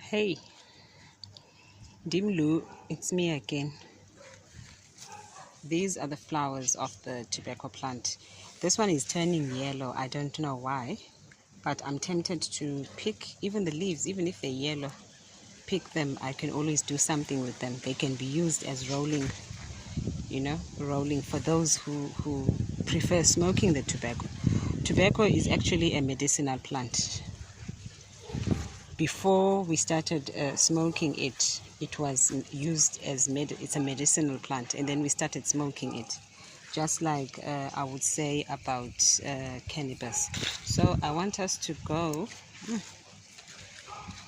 Hey, Dimlu, it's me again. These are the flowers of the tobacco plant. This one is turning yellow. I don't know why, but I'm tempted to pick even the leaves, even if they're yellow. Pick them. I can always do something with them. They can be used as rolling, rolling for those who prefer smoking the tobacco. Tobacco is actually a medicinal plant. Before we started smoking it, it was used as it's a medicinal plant, and then we started smoking it, just like I would say about cannabis. So I want us to go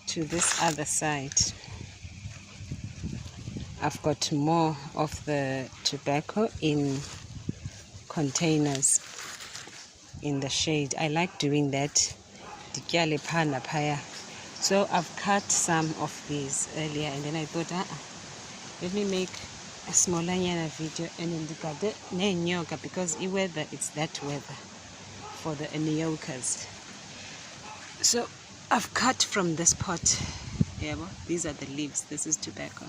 to this other side. I've got more of the tobacco in containers in the shade. I like doing that. So I've cut some of these earlier, and then I thought, let me make a smaller video and indicate nyoka, because it's that weather for the nyokas. So I've cut from this pot. Yeah, these are the leaves. This is tobacco,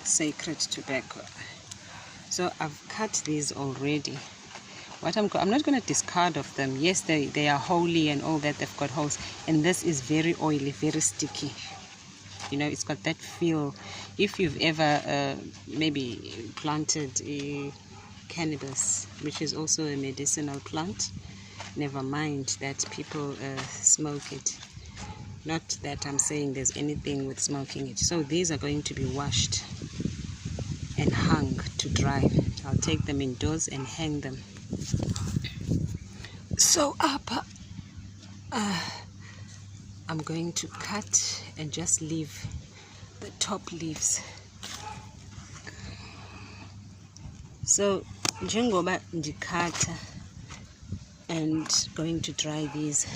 sacred tobacco. So I've cut these already. I'm not going to discard of them. Yes, they are holy and all that. They've got holes, and this is very oily, very sticky. It's got that feel. If you've ever maybe planted a cannabis, which is also a medicinal plant, never mind that people smoke it. Not that I'm saying there's anything with smoking it. So these are going to be washed and hung to dry. I'll take them indoors and hang them. So I'm going to cut and just leave the top leaves. So njengoba ndikata and going to dry these,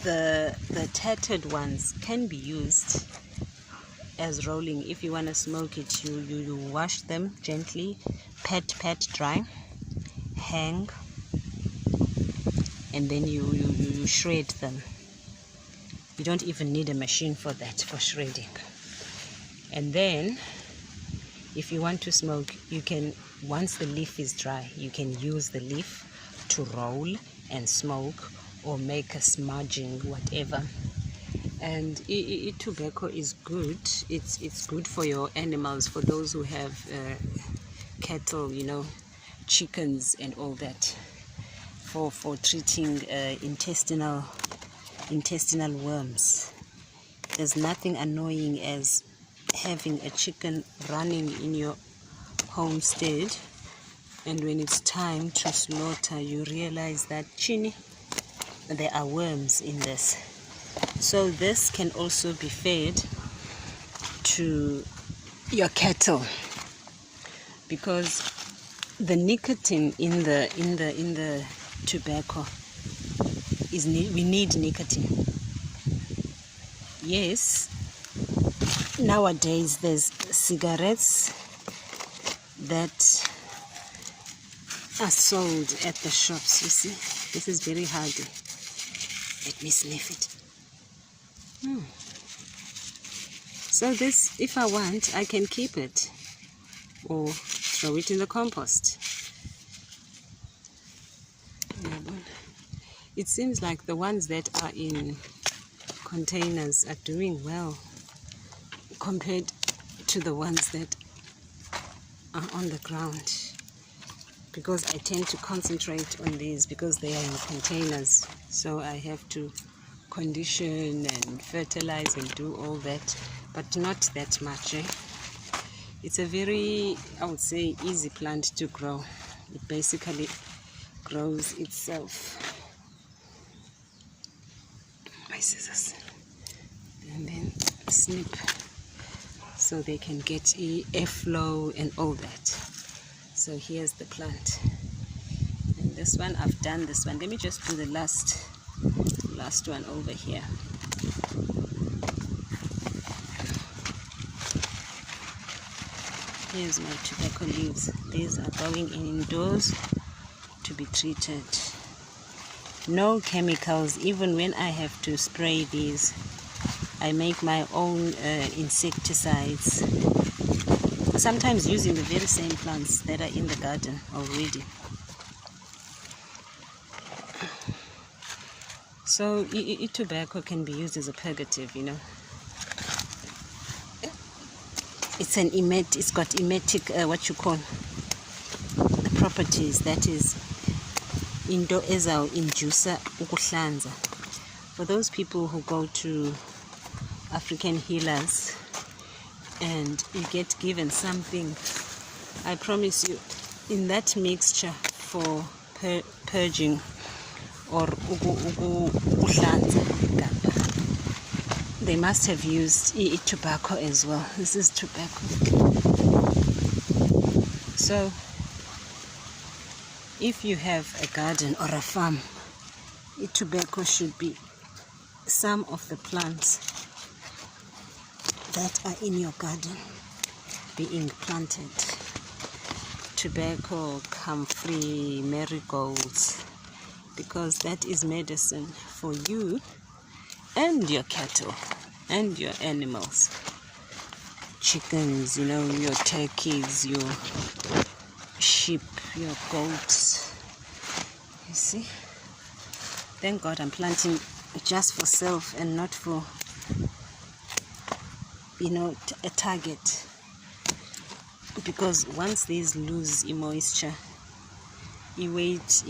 the tattered ones can be used as rolling. If you want to smoke it, you wash them gently, pat dry, hang, and then you shred them. You don't even need a machine for that, for shredding. And then if you want to smoke, you can, once the leaf is dry, you can use the leaf to roll and smoke, or make a smudging, whatever. And tobacco is good. It's good for your animals, for those who have cattle, chickens and all that, for treating intestinal worms. There's nothing annoying as having a chicken running in your homestead, and when it's time to slaughter, you realize that there are worms in this. So this can also be fed to your cattle, because the nicotine in the tobacco we need nicotine. Yes, nowadays there's cigarettes that are sold at the shops. You see, this is very hardy. Let me sniff it. So this, if I want, I can keep it or throw it in the compost. It seems like the ones that are in containers are doing well compared to the ones that are on the ground, because I tend to concentrate on these because they are in containers. So I have to condition and fertilize and do all that, but not that much. It's a very, I would say, easy plant to grow. It basically grows itself. My scissors. And then snip so they can get airflow and all that. So here's the plant. And this one, I've done this one. Let me just do the last one over here. Here's my tobacco leaves. These are going indoors to be treated. No chemicals. Even when I have to spray these, I make my own insecticides, sometimes using the very same plants that are in the garden already. So tobacco can be used as a purgative, you know. It's an emetic, it's got emetic, what you call, the properties, that is, into ezaw inducer ukuhlanza. For those people who go to African healers and you get given something, I promise you, in that mixture for purging or ukuhlanza, they must have used tobacco as well. This is tobacco. So if you have a garden or a farm, tobacco should be some of the plants that are in your garden being planted. Tobacco, comfrey, marigolds, because that is medicine for you and your cattle and your animals, chickens, you know, your turkeys, your sheep, your goats. You see, thank God I'm planting just for self and not for, you know, a target, because once these lose moisture, weight.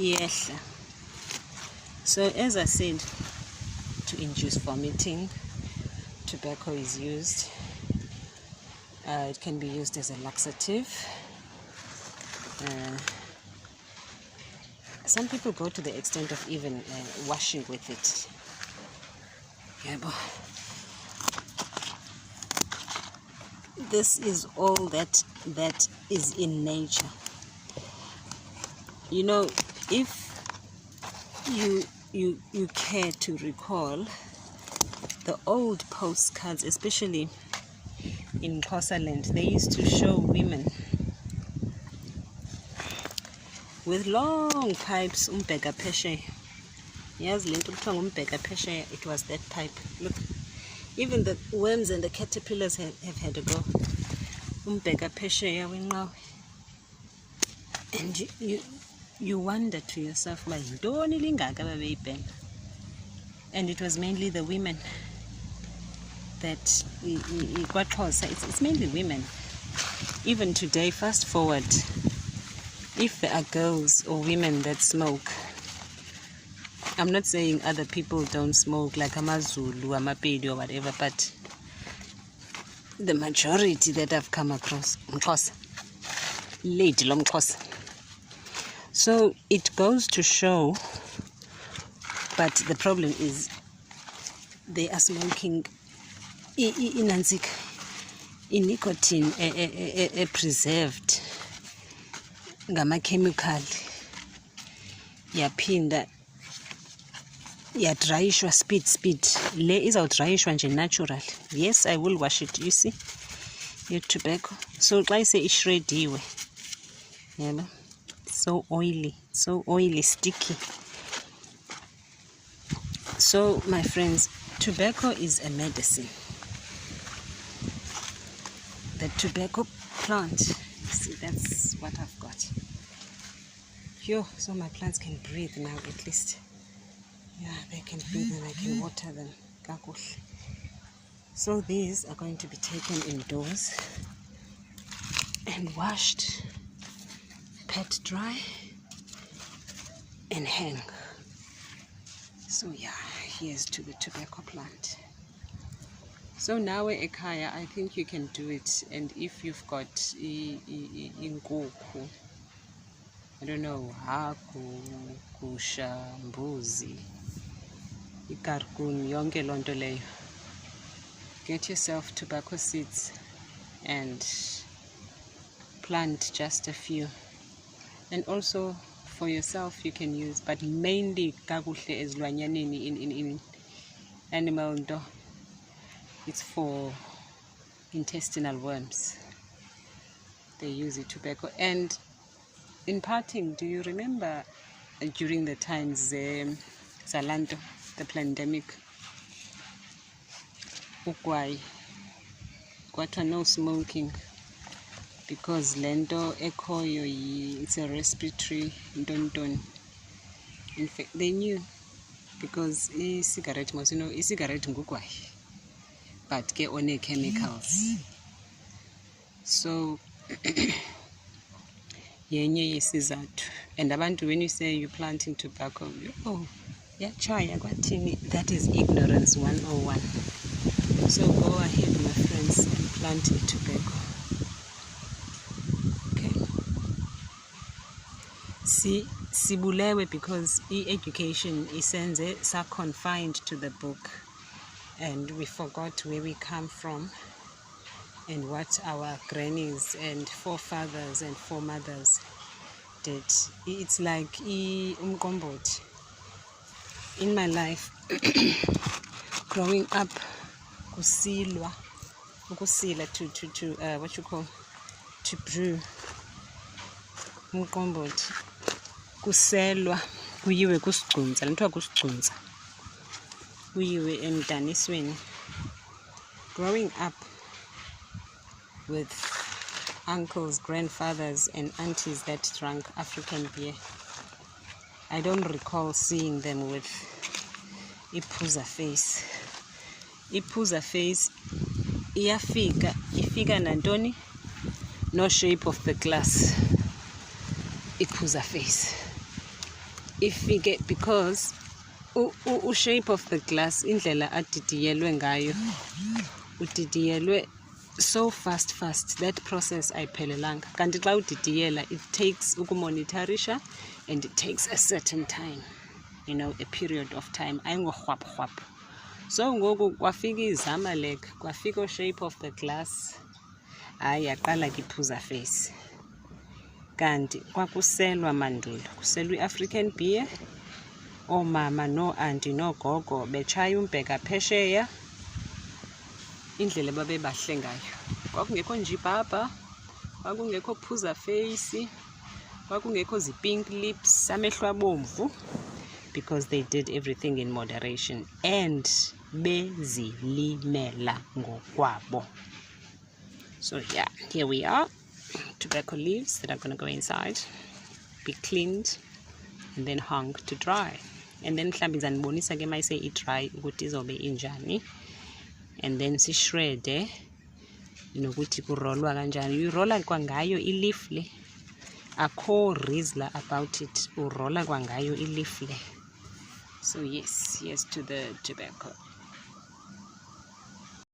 So as I said, to induce vomiting, tobacco is used. It can be used as a laxative. Some people go to the extent of even washing with it. Yeah, but this is all that is in nature. You know, if you care to recall the old postcards, especially in Xhosa land, they used to show women with long pipes, umbheka phesheya. Yazi lento kuthiwa ngumbheka phesheya, it was that pipe. Look, even the worms and the caterpillars have had a go. Umbheka phesheya wenqawe. And you wonder to yourself, yintoni lingaka babeyibhena? And it was mainly the women that kwaXhosa, it's mainly women. Even today, fast forward, if there are girls or women that smoke, I'm not saying other people don't smoke, like amaZulu, amaPedi or whatever, but the majority that I've come across, mXhosa, lady lomXhosa. So it goes to show, but the problem is they are smoking nicotine preserved ngamakhemikhali, yaphinda yadrayishwa speed. Le izawudrayishwa nje natural. Yes, I will wash it, you see, your tobacco. So xa ise ishrediwe, yabo, so oily, sticky. So my friends, tobacco is a medicine. The tobacco plant, see, that's what I've got. Yo, so my plants can breathe now at least. Yeah, they can breathe and I can water them. So these are going to be taken indoors and washed, pat dry, and hang. So yeah, here's to the tobacco plant. So now ekhaya, I think you can do it. And if you've got inkukhu, I don't know, hagu, gusha, mbuzi, ikarkun, yonke lonto leyo, get yourself tobacco seeds and plant just a few. And also for yourself you can use, but mainly kakuhle ezilwanyaneni in animal nto, it's for intestinal worms. They use it, tobacco. And in parting, do you remember during the times Zalanto, the pandemic. Ukwai. Kwatha no smoking. Because lento ekoyo it's a respiratory don't. In fact, they knew because cigarette was, cigarette ngukwai, but get on chemicals. So yenye yesizathu. And abantu, when you say you're planting tobacco, yeah, chaya kwatini, that is ignorance 101. So go ahead, my friends, and plant tobacco. Sibulewe because education isenze sa confined to the book, and we forgot where we come from and what our grannies and forefathers and foremothers did. It's like umqombothi. In my life, growing up, kusila to what you call to brew umqombothi. Kuselwa kuyiwe kusigcunza lento kusigcunza kuyiwe emdanisweni. Growing up with uncles, grandfathers and aunties that drank African beer, I don't recall seeing them with iphuza face. Iphuza face ifika nantoni, no shape of the glass. Iphuza face ifike because shape of the glass indlela adidiyelwe ngayo udidiyelwe so fast that process ayiphelelanga. Kanti xa udidiyela, it takes ukumonitorisha and it takes a certain time, a period of time. Ayingohwap. So ngoku kwafika izamalek, kwafika shape of the glass, hayi yaqala ke iphuza face. Kanti kwakuselwa mandulo, kuselwa i-African beer, oomama no-auntie no-gogo betshaya umbheka phesheya, indlela babebahle ngayo. Kwakungekho nje ibhabha, kwakungekho phuza face, kwakungekho zi-pink lips, amehlo abomvu, because they did everything in moderation and bezilimela ngokwabo. So yeah, here we are. Tobacco leaves that are going to go inside, be cleaned and then hung to dry. And then mhlambi zanibonisa ke mayise i-dry ukuthi izobe injani, and then sishred nokuthi kurolwa kanjani. Urolla kwangayo i-leaf le, akho rizla about it, urolla kwangayo i-leaf le. So yes, here's to the tobacco.